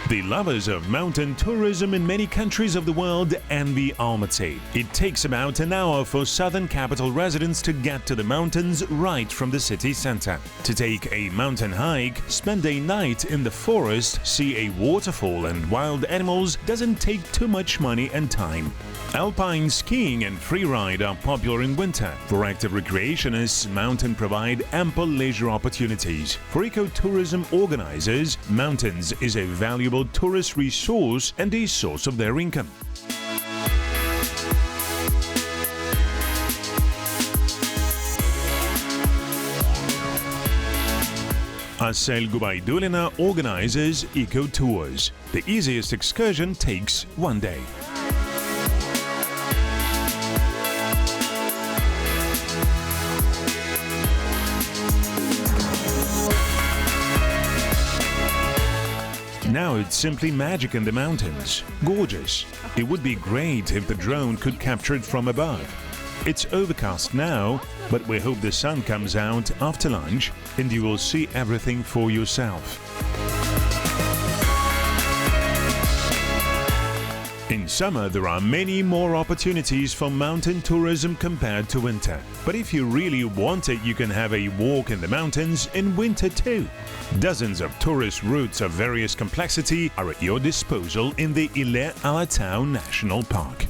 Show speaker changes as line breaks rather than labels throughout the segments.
The lovers of mountain tourism in many countries of the world envy Almaty. It takes about an hour for southern capital residents to get to the mountains right from the city center. To take a mountain hike, spend a night in the forest, see a waterfall and wild animals doesn't take too much money and time. Alpine skiing and freeride are popular in winter. For active recreationists, mountains provide ample leisure opportunities. For ecotourism organizers, mountains is a valuable tourist resource and a source of their income. Asel Gubaidulina organizes Eco Tours. The easiest excursion takes one day. Now it's simply magic in the mountains. Gorgeous. It would be great if the drone could capture it from above. It's overcast now, but we hope the sun comes out after lunch and you will see everything for yourself. In summer, there are many more opportunities for mountain tourism compared to winter. But if you really want it, you can have a walk in the mountains in winter too. Dozens of tourist routes of various complexity are at your disposal in the Altai National Park.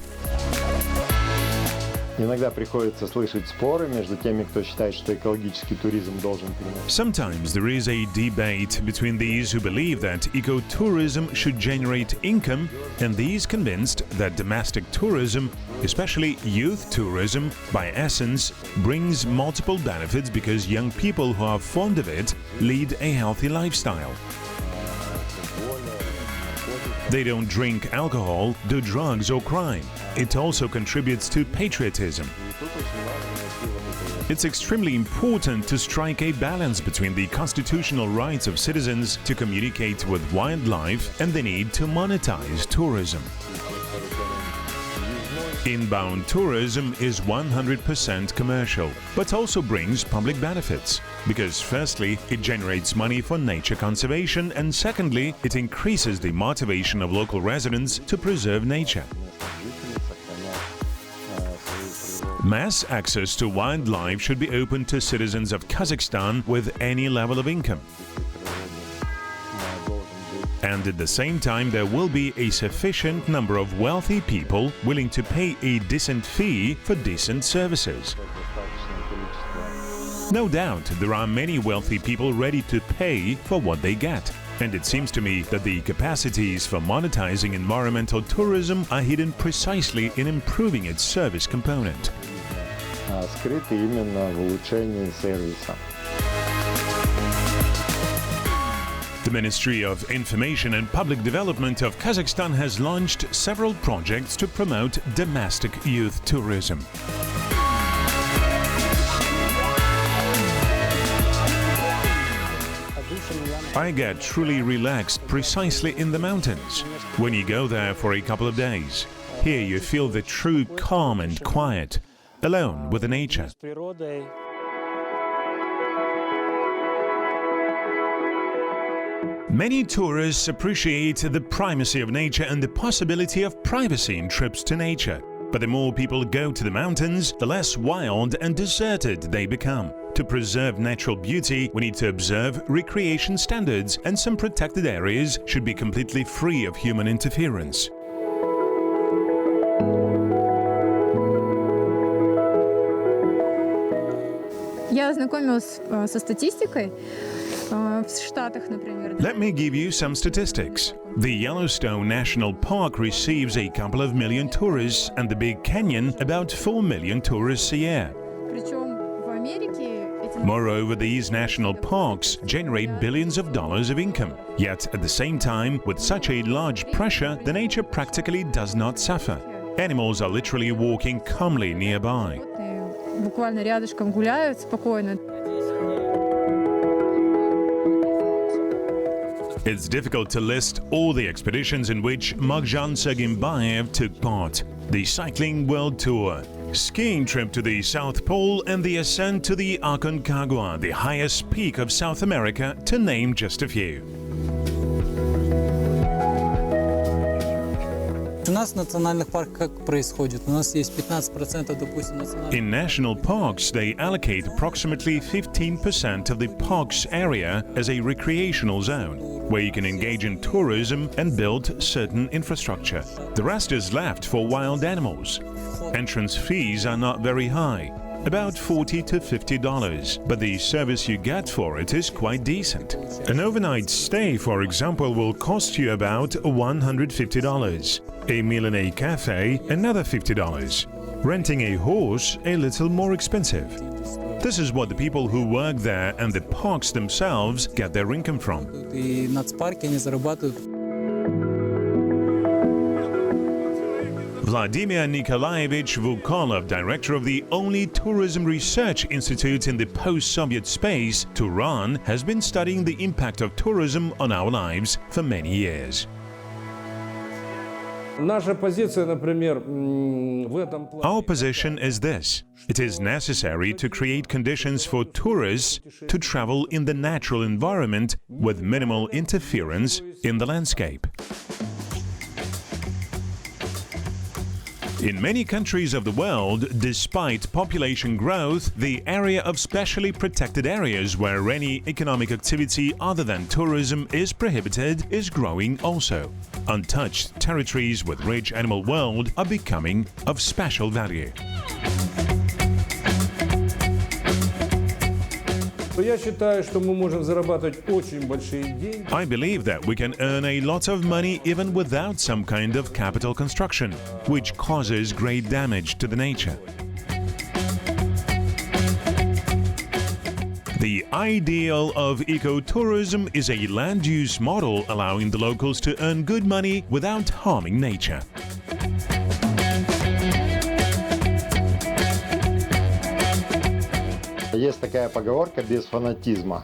Иногда приходится слышать споры между теми, кто считает, что экологический туризм должен приносить.
Sometimes there is a debate between these who believe that ecotourism should generate income and these convinced that domestic tourism, especially youth tourism, by essence, brings multiple benefits because young people who are fond of it lead a healthy lifestyle. They don't drink alcohol, do drugs or crime. It also contributes to patriotism. It's extremely important to strike a balance between the constitutional rights of citizens to communicate with wildlife and the need to monetize tourism. Inbound tourism is 100% commercial, but also brings public benefits, because firstly, it generates money for nature conservation, and secondly, it increases the motivation of local residents to preserve nature. Mass access to wildlife should be open to citizens of Kazakhstan with any level of income. And at the same time, there will be a sufficient number of wealthy people willing to pay a decent fee for decent services. No doubt, there are many wealthy people ready to pay for what they get. And it seems to me that the capacities for monetizing environmental tourism are hidden precisely in improving its service component.
Скрыты именно в улучшении сервиса.
The Ministry of Information and Public Development of Kazakhstan has launched several projects to promote domestic youth tourism. I get truly relaxed precisely in the mountains. When you go there for a couple of days, here you feel the true calm and quiet, alone with the nature. Many tourists appreciate the primacy of nature and the possibility of privacy in trips to nature. But the more people go to the mountains, the less wild and deserted they become. To preserve natural beauty, we need to observe recreation standards, and some protected areas should be completely free of human interference.
Я ознакомилась со статистикой.
Let me give you some statistics. The Yellowstone National Park receives a couple of million tourists and the Big Canyon about 4 million tourists a year. Moreover, these national parks generate billions of dollars of income. Yet, at the same time, with such a large pressure, the nature practically does not suffer. Animals are literally walking calmly nearby.
Буквально рядышком гуляют спокойно.
It's difficult to list all the expeditions in which Maghjan Sagimbayev took part. The Cycling World Tour, skiing trip to the South Pole and the ascent to the Aconcagua, the highest peak of South America, to name just a few.
У нас в национальных парках как происходит? У нас есть 15%, допустим, национальных.
In national parks, they allocate approximately 15% of the park's area as a recreational zone, where you can engage in tourism and build certain infrastructure. The rest is left for wild animals. Entrance fees are not very high, about $40 to $50, but the service you get for it is quite decent. An overnight stay, for example, will cost you about $150. A meal in a cafe, another $50. Renting a horse, a little more expensive. This is what the people who work there and the parks themselves get their income from.
И нацпарки, они зарабатывают.
Vladimir Nikolaevich Volkolov, director of the only tourism research institute in the post-Soviet space, Turan, has been studying the impact of tourism on our lives for many years.
Наша позиция, например, в этом плане.
Our position is this. It is necessary to create conditions for tourists to travel in the natural environment with minimal interference in the landscape. In many countries of the world, despite population growth, the area of specially protected areas where any economic activity other than tourism is prohibited is growing also. Untouched territories with rich animal world are becoming of special value.
Я считаю, что мы можем зарабатывать очень большие деньги.
I believe that we can earn a lot of money even without some kind of capital construction, which causes great damage to the nature. The ideal of ecotourism is a land use model allowing the locals to earn good money without harming nature.
Есть такая поговорка «без фанатизма»,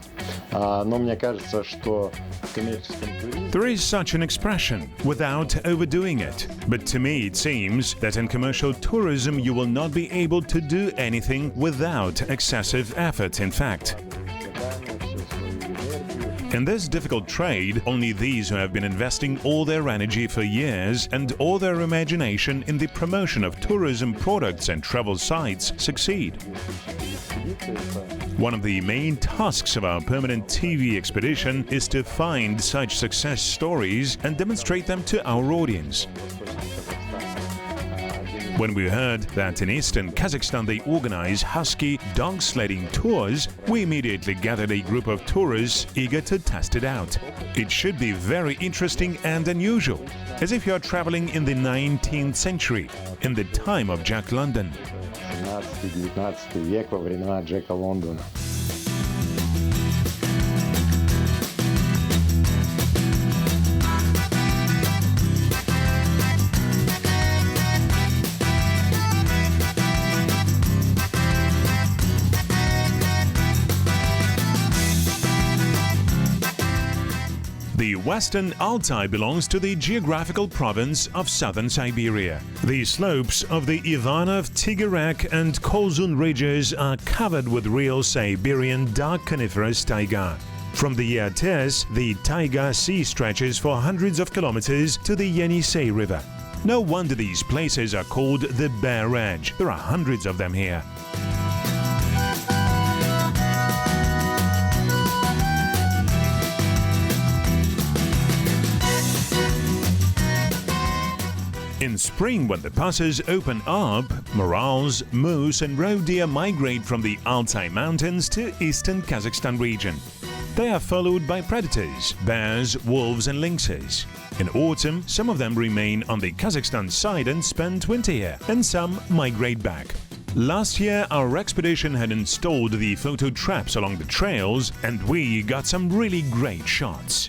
но мне кажется, что в коммерческом туризме...
There is such an expression, without overdoing it. But to me it seems that in commercial tourism you will not be able to do anything without excessive effort, in fact. In this difficult trade, only these who have been investing all their energy for years and all their imagination in the promotion of tourism products and travel sites succeed. One of the main tasks of our permanent TV expedition is to find such success stories and demonstrate them to our audience. When we heard that in Eastern Kazakhstan they organize husky dog-sledding tours, we immediately gathered a group of tourists eager to test it out. It should be very interesting and unusual, as if you are traveling in the 19th century, in the time of Jack London.
17-19 век, во времена Джека Лондона.
The western Altai belongs to the geographical province of Southern Siberia. The slopes of the Ivanov, Tigerek and Kolzun ridges are covered with real Siberian dark coniferous taiga. From the Yertes, the taiga sea stretches for hundreds of kilometers to the Yenisei River. No wonder these places are called the Bear Edge. There are hundreds of them here. In spring, when the passes open up, morals, moose and roe deer migrate from the Altai mountains to Eastern Kazakhstan region. They are followed by predators, bears, wolves and lynxes. In autumn, some of them remain on the Kazakhstan side and spend winter here, and some migrate back. Last year, our expedition had installed the photo traps along the trails, and we got some really great shots.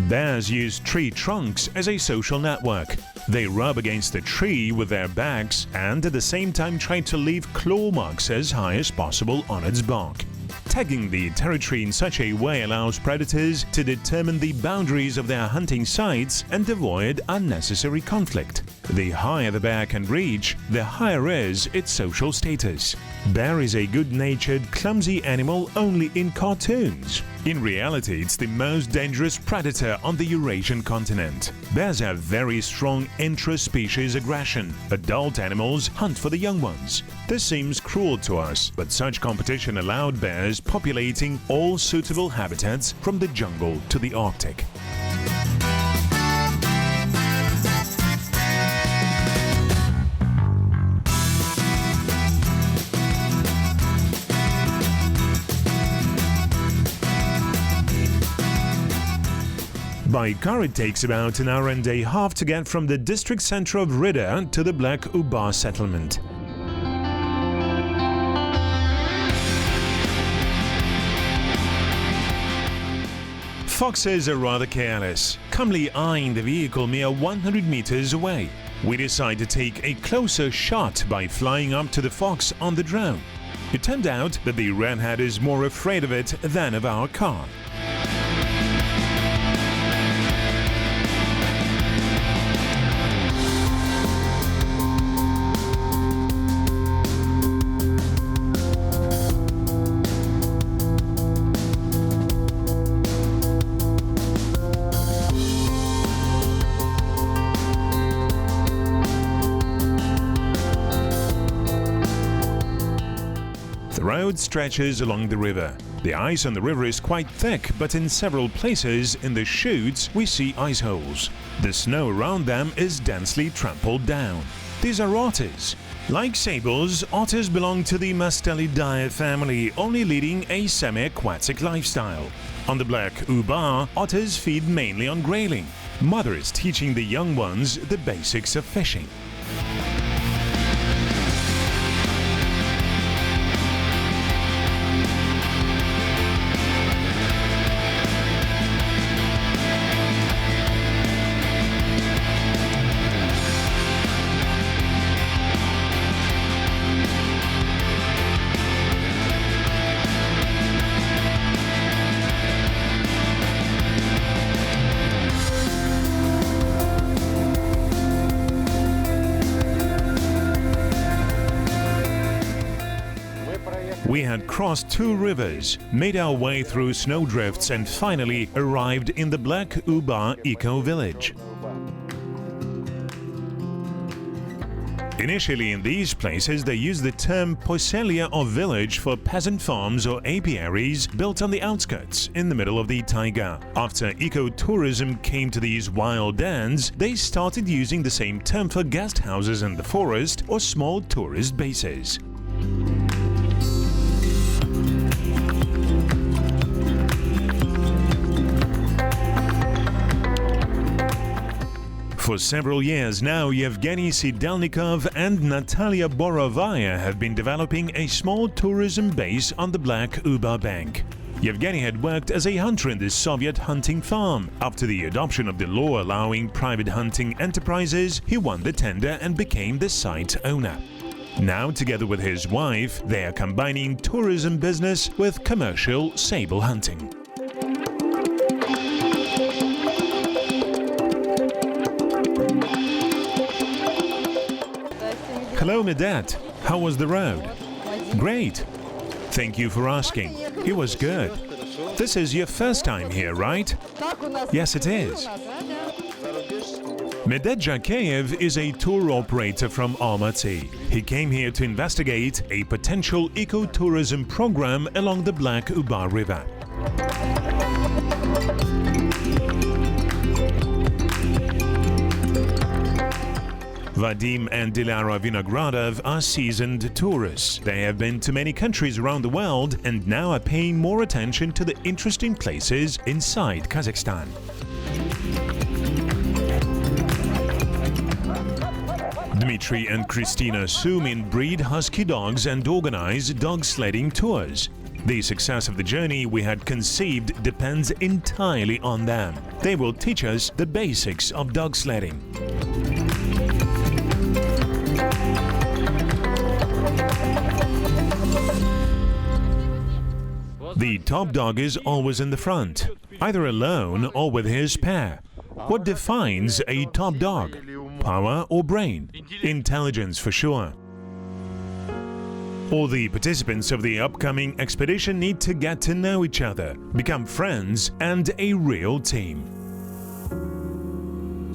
Bears use tree trunks as a social network. They rub against the tree with their backs and at the same time try to leave claw marks as high as possible on its bark. Tagging the territory in such a way allows predators to determine the boundaries of their hunting sites and avoid unnecessary conflict. The higher the bear can reach, the higher is its social status. Bear is a good-natured, clumsy animal only in cartoons. In reality, it's the most dangerous predator on the Eurasian continent. Bears have very strong intra-species aggression. Adult animals hunt for the young ones. This seems cruel to us, but such competition allowed bears populating all suitable habitats from the jungle to the Arctic. By car it takes about an hour and a half to get from the district center of Rida to the Black Uba settlement. Foxes are rather careless, calmly eyeing the vehicle mere 100 meters away. We decide to take a closer shot by flying up to the fox on the drone. It turned out that the redhead is more afraid of it than of our car. The road stretches along the river. The ice on the river is quite thick, but in several places in the chutes we see ice holes. The snow around them is densely trampled down. These are otters. Like sables, otters belong to the Mustelidae family, only leading a semi-aquatic lifestyle. On the Black Uba, otters feed mainly on grayling. Mother is teaching the young ones the basics of fishing. We had crossed 2 rivers, made our way through snowdrifts and finally arrived in the Black Uba Eco Village. Initially in these places they used the term poselia or village for peasant farms or apiaries built on the outskirts in the middle of the taiga. After ecotourism came to these wild dens, they started using the same term for guest houses in the forest or small tourist bases. For several years now, Evgeny Sidelnikov and Natalya Borovaya have been developing a small tourism base on the Black Uba bank. Evgeny had worked as a hunter in the Soviet hunting farm. After the adoption of the law allowing private hunting enterprises, he won the tender and became the site owner. Now, together with his wife, they are combining tourism business with commercial sable hunting. Hello, Medet. How was the road? Great. Thank you for asking. It was good. This is your first time here, right? Yes, it is. Medet Jakeyev is a tour operator from Almaty. He came here to investigate a potential ecotourism program along the Black Uba River. Vadim and Dilara Vinogradov are seasoned tourists. They have been to many countries around the world and now are paying more attention to the interesting places inside Kazakhstan. Dmitry and Christina Sumin breed husky dogs and organize dog-sledding tours. The success of the journey we had conceived depends entirely on them. They will teach us the basics of dog sledding. The top dog is always in the front, either alone or with his pair. What defines a top dog? willpower or brain? Intelligence for sure. All the participants of the upcoming expedition need to get to know each other, become friends and a real team.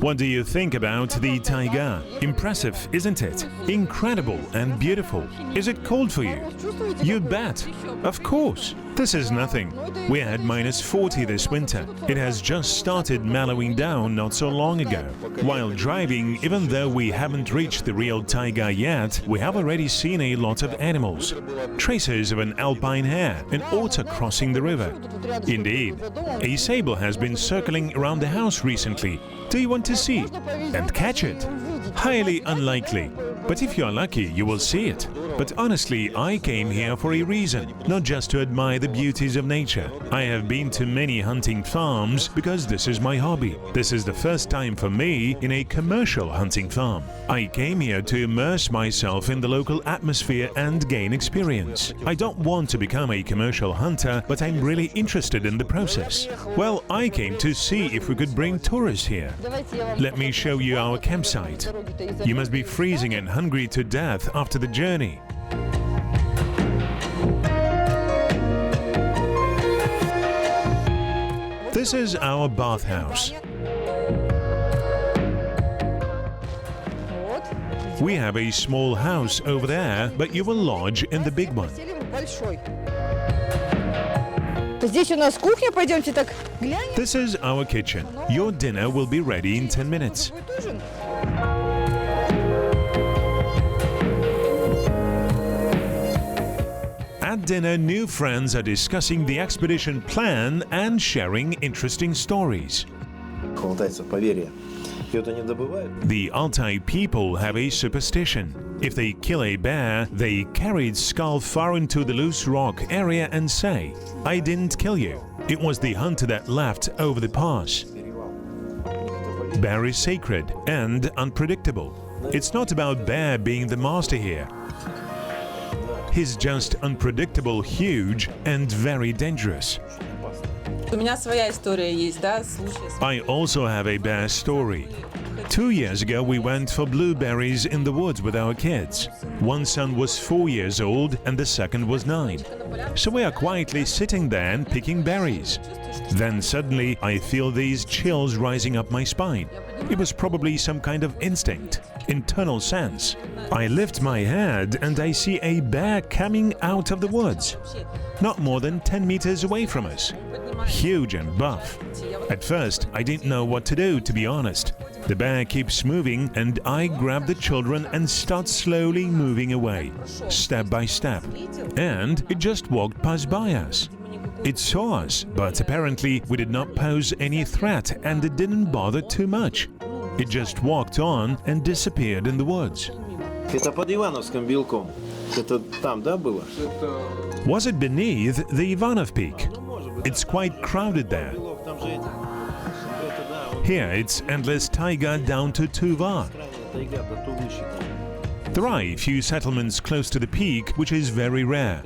What do you think about the taiga? Impressive, isn't it? Incredible and beautiful. Is it cold for you? You bet. Of course. This is nothing. We had -40 this winter. It has just started mellowing down not so long ago. While driving, even though we haven't reached the real taiga yet, we have already seen a lot of animals. Traces of an alpine hare, an otter crossing the river. Indeed, a sable has been circling around the house recently. Do you want to see and catch it? Highly unlikely. But if you're lucky, you will see it. But honestly, I came here for a reason, not just to admire the beauties of nature. I have been to many hunting farms because this is my hobby. This is the first time for me in a commercial hunting farm. I came here to immerse myself in the local atmosphere and gain experience. I don't want to become a commercial hunter, but I'm really interested in the process. Well, I came to see if we could bring tourists here. Let me show you our campsite. You must be freezing and hungry to death after the journey. This is our bathhouse. We have a small house over there, but you will lodge in the big one. This is our kitchen. Your dinner will be ready in 10 minutes. At dinner, new friends are discussing the expedition plan and sharing interesting stories. The Altai people have a superstition. If they kill a bear, they carry its skull far into the loose rock area and say, "I didn't kill you. It was the hunter that left over the pass." Bear is sacred and unpredictable. It's not about bear being the master here. He's just unpredictable, huge, and very dangerous. I also have a bear story. 2 years ago, we went for blueberries in the woods with our kids. One son was 4 years old and the second was 9. So we are quietly sitting there and picking berries. Then suddenly I feel these chills rising up my spine. It was probably some kind of instinct, internal sense. I lift my head and I see a bear coming out of the woods, not more than 10 meters away from us. Huge and buff. At first, I didn't know what to do, to be honest. The bear keeps moving and I grab the children and start slowly moving away, step by step. And it just walked past by us. It saw us, but apparently we did not pose any threat and it didn't bother too much. It just walked on and disappeared in the woods. Was it beneath the Ivanov Peak? It's quite crowded there. Here it's endless taiga down to Tuva. There are a few settlements close to the peak, which is very rare.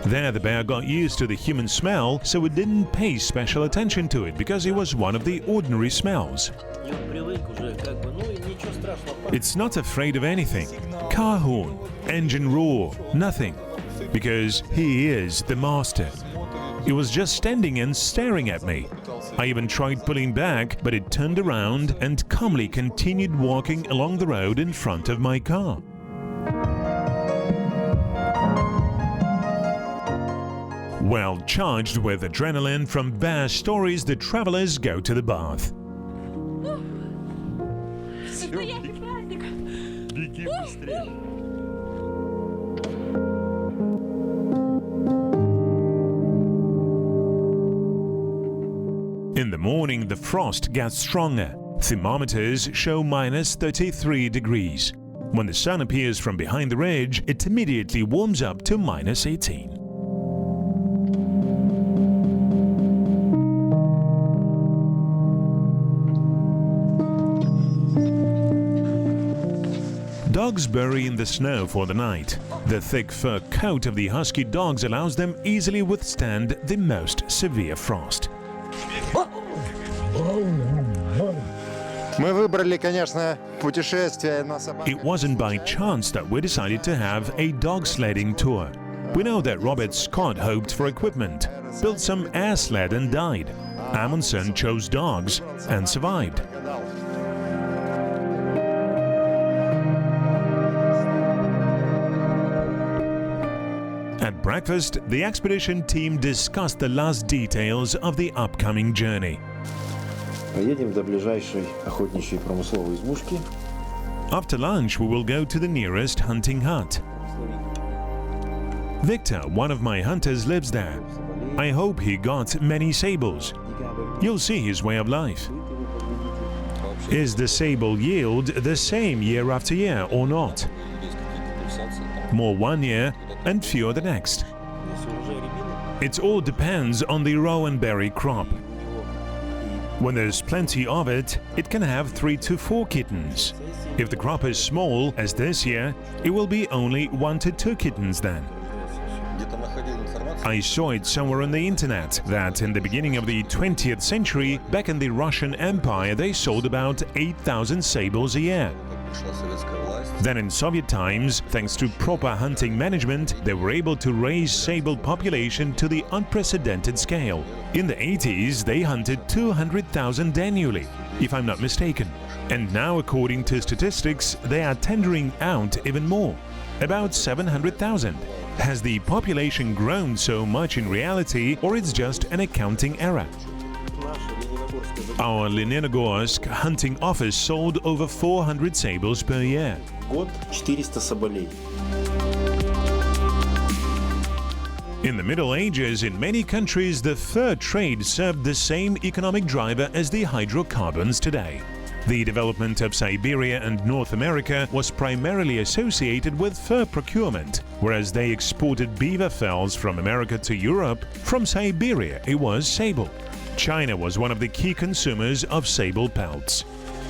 There the bear got used to the human smell, so it didn't pay special attention to it because it was one of the ordinary smells. It's not afraid of anything. Car horn, engine roar, nothing. Because he is the master. It was just standing and staring at me. I even tried pulling back, but it turned around and calmly continued walking along the road in front of my car. Well charged with adrenaline from bear stories, the travelers go to the bath. In the morning, the frost gets stronger. Thermometers show -33 degrees. When the sun appears from behind the ridge, it immediately warms up to -18. Dogs bury in the snow for the night. The thick fur coat of the husky dogs allows them easily withstand the most severe frost.
Мы выбрали, конечно, путешествие на собаках.
It wasn't by chance that we decided to have a dog sledding tour. We know that Robert Scott hoped for equipment, built some air sled and died. Amundsen chose dogs and survived. At breakfast, the expedition team discussed the last details of the upcoming journey.
Поедем до ближайшей охотничьей промысловой избушки.
After lunch, we will go to the nearest hunting hut. Victor, one of my hunters, lives there. I hope he got many sables. You'll see his way of life. Is the sable yield the same year after year or not? More one year and fewer the next. It all depends on the rowan berry crop. When there's plenty of it, it can have 3 to 4 kittens. If the crop is small, as this year, it will be only 1 to 2 kittens then. I saw it somewhere on the internet that in the beginning of the 20th century, back in the Russian Empire, they sold about 8,000 sables a year. Then in Soviet times, thanks to proper hunting management, they were able to raise sable population to the unprecedented scale. In the 80s, they hunted 200,000 annually, if I'm not mistaken. And now, according to statistics, they are tendering out even more, about 700,000. Has the population grown so much in reality, or it's just an accounting error? Our Leninogorsk hunting office sold over 400 sables per year.
Год 400 соболей.
In the Middle Ages, in many countries, the fur trade served the same economic driver as the hydrocarbons today. The development of Siberia and North America was primarily associated with fur procurement, whereas they exported beaver fells from America to Europe. From Siberia, it was sable. China was one of the key consumers of sable pelts.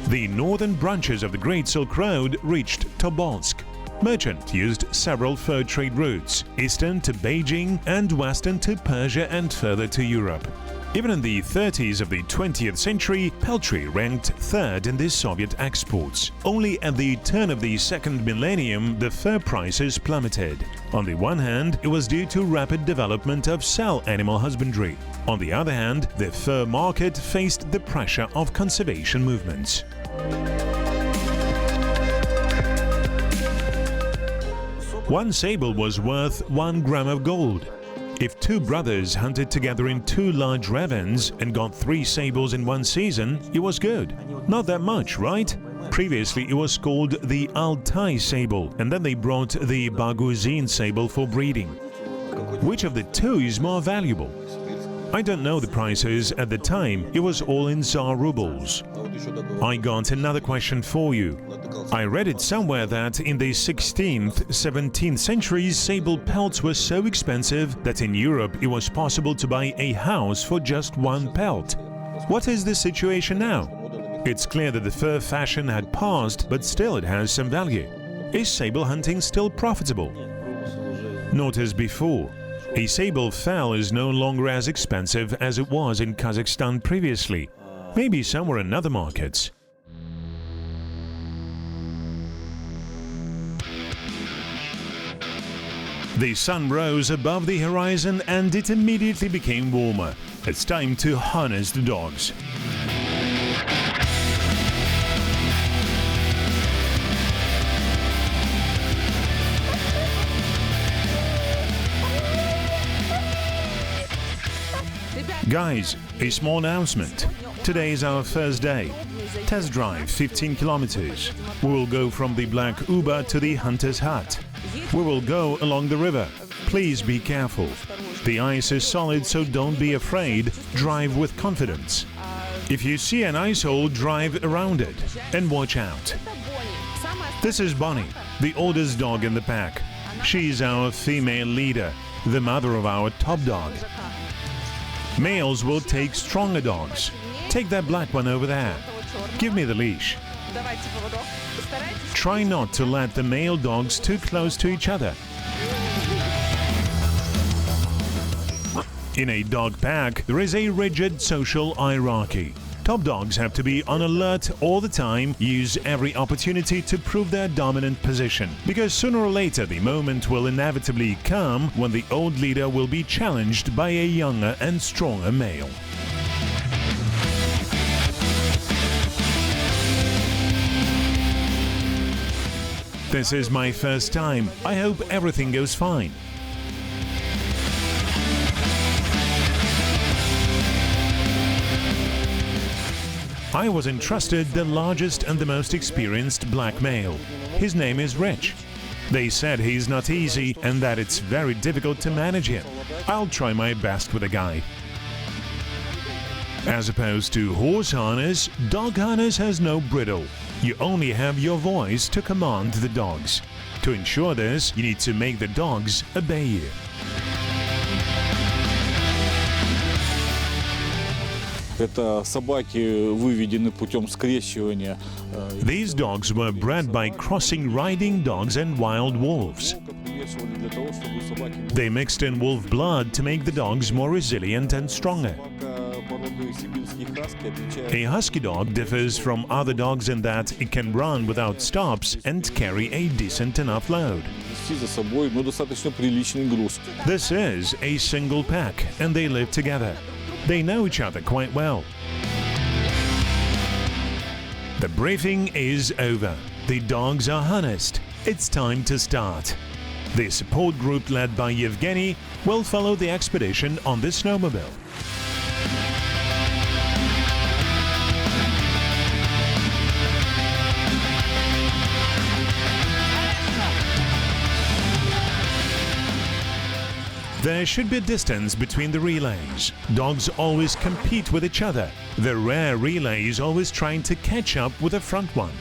The northern branches of the Great Silk Road reached Tobolsk. Merchants used several fur trade routes, eastern to Beijing and western to Persia and further to Europe. Even in the 30s of the 20th century, peltry ranked third in the Soviet exports. Only at the turn of the second millennium, the fur prices plummeted. On the one hand, it was due to rapid development of cell animal husbandry. On the other hand, the fur market faced the pressure of conservation movements. One sable was worth 1 gram of gold. If 2 brothers hunted together in 2 large ravens and got 3 sables in one season, it was good. Not that much, right? Previously it was called the Altai sable, and then they brought the Barguzin sable for breeding. Which of the 2 is more valuable? I don't know the prices at the time, it was all in Tsar rubles. I got another question for you. I read it somewhere that in the 16th, 17th centuries, sable pelts were so expensive that in Europe it was possible to buy a house for just 1 pelt. What is the situation now? It's clear that the fur fashion had passed, but still it has some value. Is sable hunting still profitable? Not as before. A sable fell is no longer as expensive as it was in Kazakhstan previously. Maybe somewhere in other markets. The sun rose above the horizon and it immediately became warmer. It's time to harness the dogs. Guys, a small announcement. Today is our first day. Test drive 15 kilometers. We will go from the Black Uba to the Hunter's Hut. We will go along the river. Please be careful. The ice is solid, so don't be afraid. Drive with confidence. If you see an ice hole, drive around it and watch out. This is Bonnie, the oldest dog in the pack. She's our female leader, the mother of our top dog. Males will take stronger dogs. Take that black one over there. Give me the leash. Try not to let the male dogs too close to each other. In a dog pack, there is a rigid social hierarchy. Top dogs have to be on alert all the time, use every opportunity to prove their dominant position. Because sooner or later the moment will inevitably come when the old leader will be challenged by a younger and stronger male. This is my first time. I hope everything goes fine. I was entrusted the largest and the most experienced black male. His name is Rich. They said he's not easy and that it's very difficult to manage him. I'll try my best with the guy. As opposed to horse harness, dog harness has no bridle. You only have your voice to command the dogs. To ensure this, you need to make the dogs obey you.
Это собаки выведены путем скрещивания.
These dogs were bred by crossing riding dogs and wild wolves. They mixed in wolf blood to make the dogs more resilient and stronger. A husky dog differs from other dogs in that it can run without stops and carry a decent enough load. This is a single pack and they live together. They know each other quite well. The briefing is over. The dogs are harnessed. It's time to start. The support group led by Evgeny will follow the expedition on the snowmobile. There should be distance between the relays. Dogs always compete with each other. The rear relay is always trying to catch up with the front one.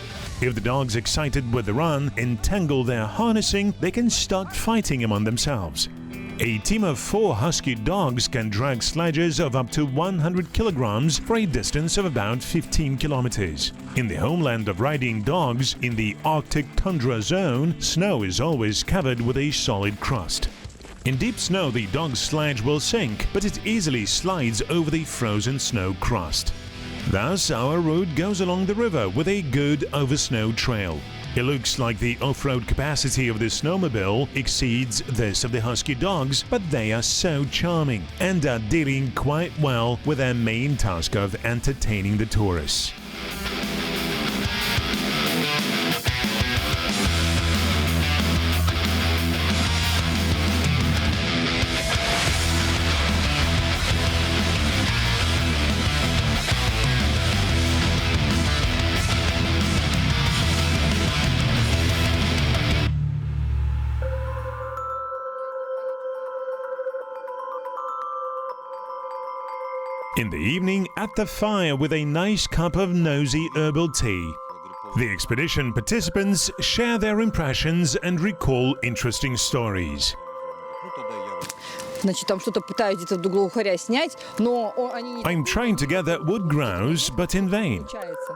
If the dogs excited with the run entangle their harnessing, they can start fighting among themselves. A team of 4 husky dogs can drag sledges of up to 100 kilograms for a distance of about 15 kilometers. In the homeland of riding dogs, in the Arctic tundra zone, snow is always covered with a solid crust. In deep snow, the dog's sledge will sink, but it easily slides over the frozen snow crust. Thus, our route goes along the river with a good over-snow trail. It looks like the off-road capacity of the snowmobile exceeds this of the husky dogs, but they are so charming and are dealing quite well with their main task of entertaining the tourists. In the evening, at the fire with a nice cup of nosy herbal tea. The expedition participants share their impressions and recall interesting stories.
Значит, там что-то пытаюсь где-то в углу хоря снять, но они не
I'm trying to gather wood grouse, but in vain.
получается.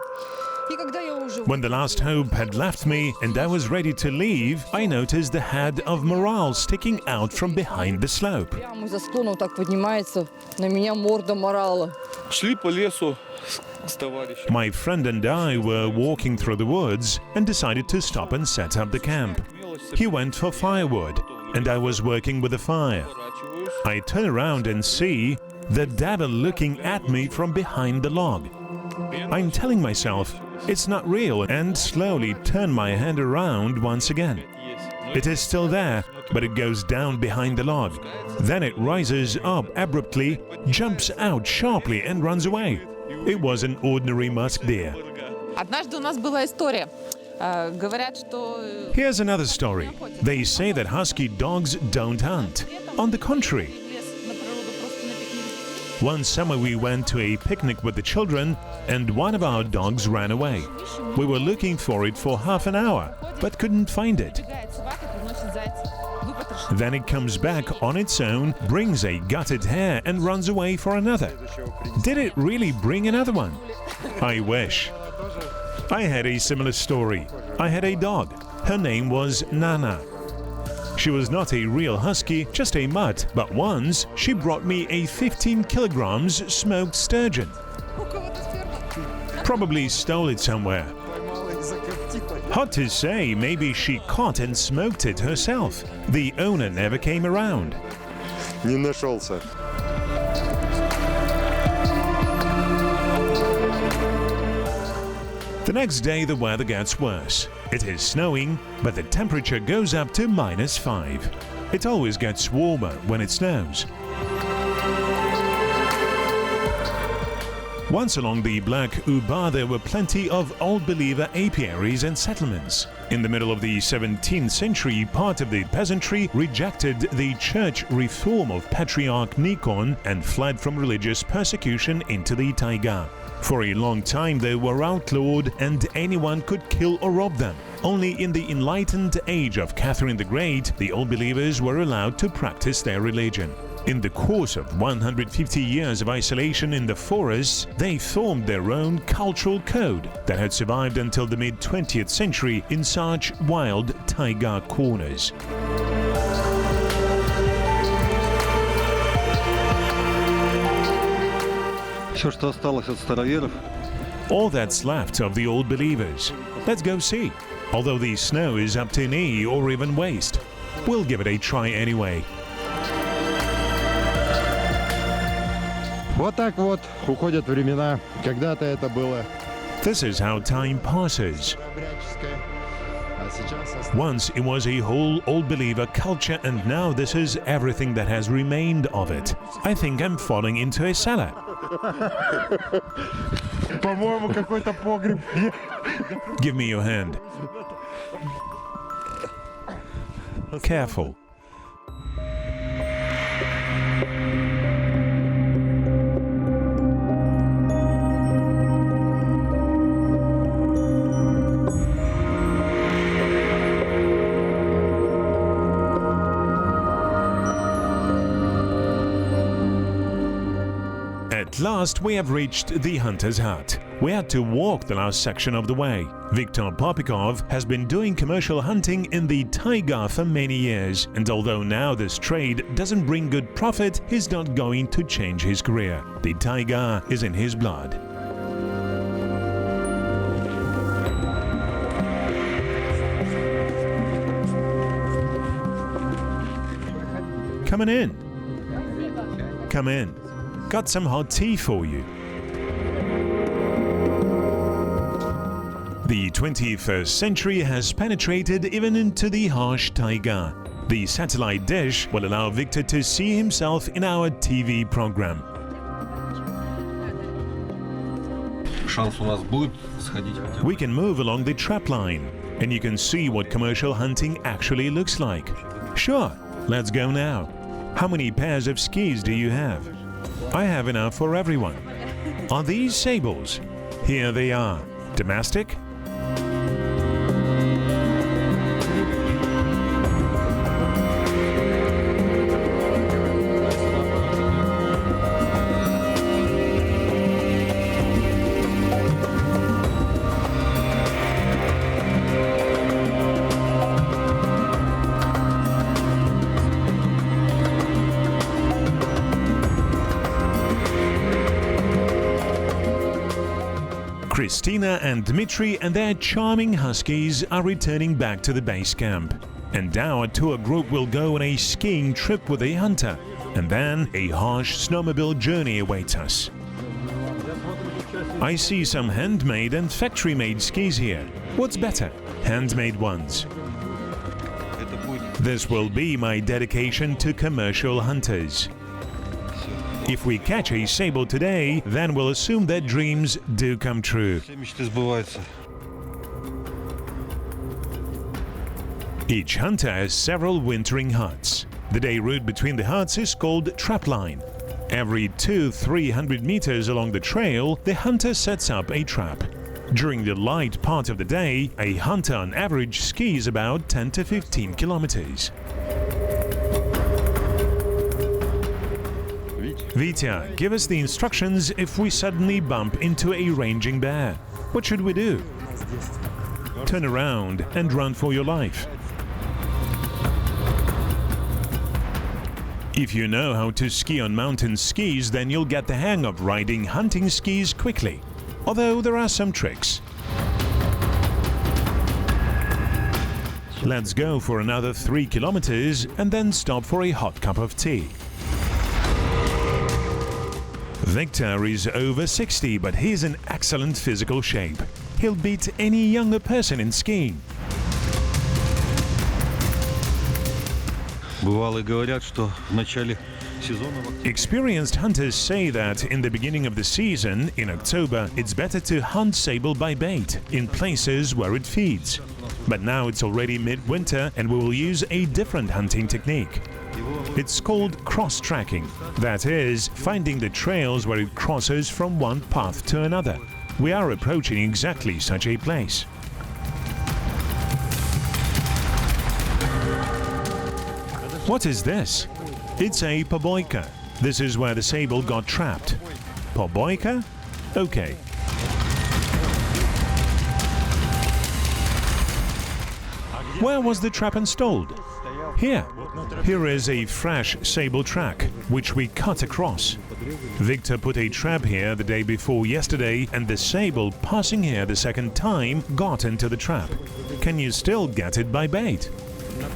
И когда я уже
When the last hope had left me and I was ready to leave, I noticed the head of morale sticking out from behind the slope.
прямо из-за склона вот так поднимается, на меня морда морала.
Шли по лесу с товарищем.
My friend and I were walking through the woods and decided to stop and set up the camp. He went for firewood, and I was working with the fire. I turn around and see the devil looking at me from behind the log. I'm telling myself, it's not real, and slowly turn my hand around once again. It is still there, but it goes down behind the log. Then it rises up abruptly, jumps out sharply and runs away. It was an ordinary musk deer.
Однажды у нас была история. Говорят, что
Here's another story. They say that husky dogs don't hunt. On the contrary, one summer we went to a picnic with the children and one of our dogs ran away. We were looking for it for half an hour, but couldn't find it. Then it comes back on its own, brings a gutted hare and runs away for another. Did it really bring another one? I wish. I had a similar story. I had a dog. Her name was Nana. She was not a real husky, just a mutt, but once she brought me a 15 kilograms smoked sturgeon. Probably stole it somewhere. Hard to say, maybe she caught and smoked it herself. The owner never came around.
Не нашелся.
The next day the weather gets worse. It is snowing, but the temperature goes up to -5. It always gets warmer when it snows. Once along the Black Uba there were plenty of old believer apiaries and settlements. In the middle of the 17th century, part of the peasantry rejected the church reform of Patriarch Nikon and fled from religious persecution into the taiga. For a long time they were outlawed and anyone could kill or rob them. Only in the enlightened age of Catherine the Great, the old believers were allowed to practice their religion. In the course of 150 years of isolation in the forests, they formed their own cultural code that had survived until the mid-20th century in such wild taiga corners. All that's left of the old believers. Let's go see. Although the snow is up to knee or even waist. We'll give it a try anyway.
Вот так вот уходят времена. Когда-то это было
This is how time passes. Once it was a whole old believer culture and now this is everything that has remained of it. I think I'm falling into a cellar.
По-моему, какой-то погреб.
Give me your hand. Careful. At last we have reached the hunter's hut. We had to walk the last section of the way. Viktor Popikov has been doing commercial hunting in the taiga for many years, and although now this trade doesn't bring good profit, he's not going to change his career. The taiga is in his blood. Coming in. Come in. Got some hot tea for you. The 21st century has penetrated even into the harsh taiga. The satellite dish will allow Victor to see himself in our TV program. We can move along the trap line, and you can see what commercial hunting actually looks like. Sure, let's go now. How many pairs of skis do you have? I have enough for everyone. Are these sables? Here they are. Domestic? Christina and Dmitry and their charming huskies are returning back to the base camp. And our tour group will go on a skiing trip with a hunter. And then a harsh snowmobile journey awaits us. I see some handmade and factory-made skis here. What's better? Handmade ones. This will be my dedication to commercial hunters. If we catch a sable today, then we'll assume their dreams do come true. Each hunter has several wintering huts. The day route between the huts is called trapline. Every 200-300 meters along the trail, the hunter sets up a trap. During the light part of the day, a hunter on average skis about 10 to 15 kilometers. Vitya, give us the instructions if we suddenly bump into a ranging bear. What should we do? Turn around and run for your life. If you know how to ski on mountain skis, then you'll get the hang of riding hunting skis quickly. although there are some tricks. Let's go for another 3 kilometers and then stop for a hot cup of tea. Victor is over 60, but he's in excellent physical shape. He'll beat any younger person in skiing. Experienced hunters say that in the beginning of the season, in October, it's better to hunt sable by bait in places where it feeds. But now it's already midwinter and we will use a different hunting technique. It's called cross-tracking. That is, finding the trails where it crosses from one path to another. We are approaching exactly such a place. What is this? It's a poboyka. This is where the sable got trapped. Poboyka? Okay. Where was the trap installed? Here. Here is a fresh sable track, which we cut across. Victor put a trap here the day before yesterday, and the sable passing here the second time got into the trap. Can you still get it by bait?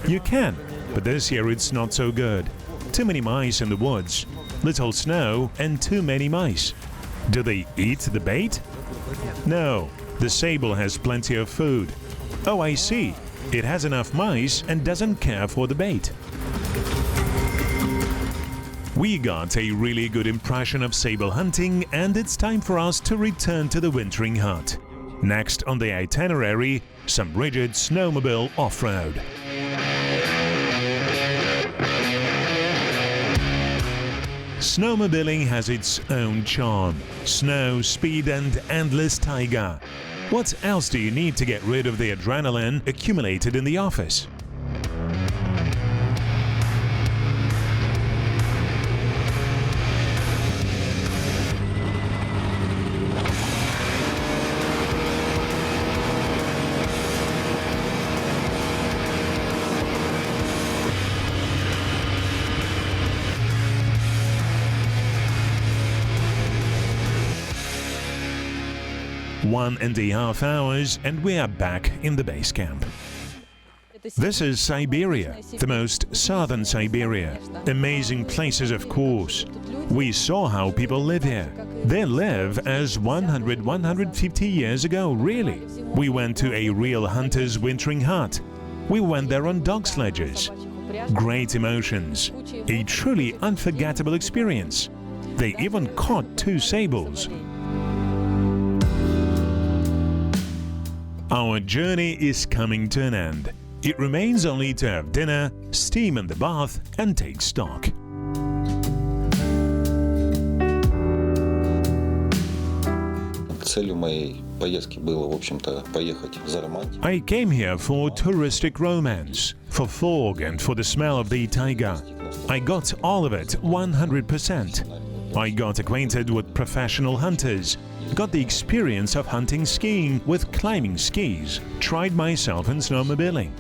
You can, but this year it's not so good. Too many mice in the woods, little snow and too many mice. Do they eat the bait? No, the sable has plenty of food. Oh, I see. It has enough mice and doesn't care for the bait. We got a really good impression of sable hunting, and it's time for us to return to the wintering hut. Next on the itinerary, some rigid snowmobile off-road. Snowmobiling has its own charm. Snow, speed and endless taiga. What else do you need to get rid of the adrenaline accumulated in the office? One and a half hours and we are back in the base camp. This is Siberia, the most southern Siberia. Amazing places, of course. We saw how people live here. They live as 100-150 years ago, really. We went to a real hunter's wintering hut. We went there on dog sledges. Great emotions. A truly unforgettable experience. They even caught 2 sables. Our journey is coming to an end. It remains only to have dinner, steam in the bath and take stock. I came here for touristic romance, for fog and for the smell of the taiga. I got all of it 100%. I got acquainted with professional hunters, got the experience of hunting skiing with climbing skis, tried myself in snowmobiling.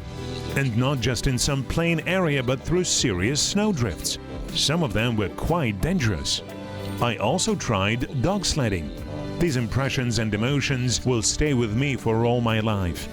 And not just in some plain area but through serious snowdrifts. Some of them were quite dangerous. I also tried dog sledding. These impressions and emotions will stay with me for all my life.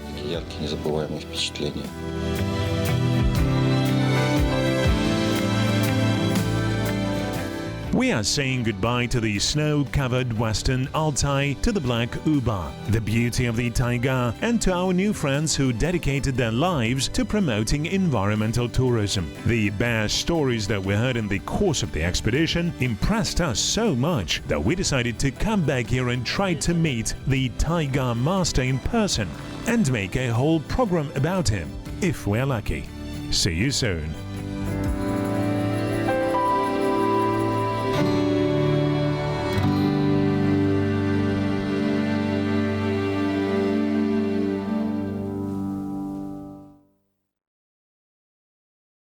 We are saying goodbye to the snow-covered western Altai, to the Black Uba, the beauty of the taiga, and to our new friends who dedicated their lives to promoting environmental tourism. The bear stories that we heard in the course of the expedition impressed us so much that we decided to come back here and try to meet the taiga master in person and make a whole program about him, if we're lucky. See you soon.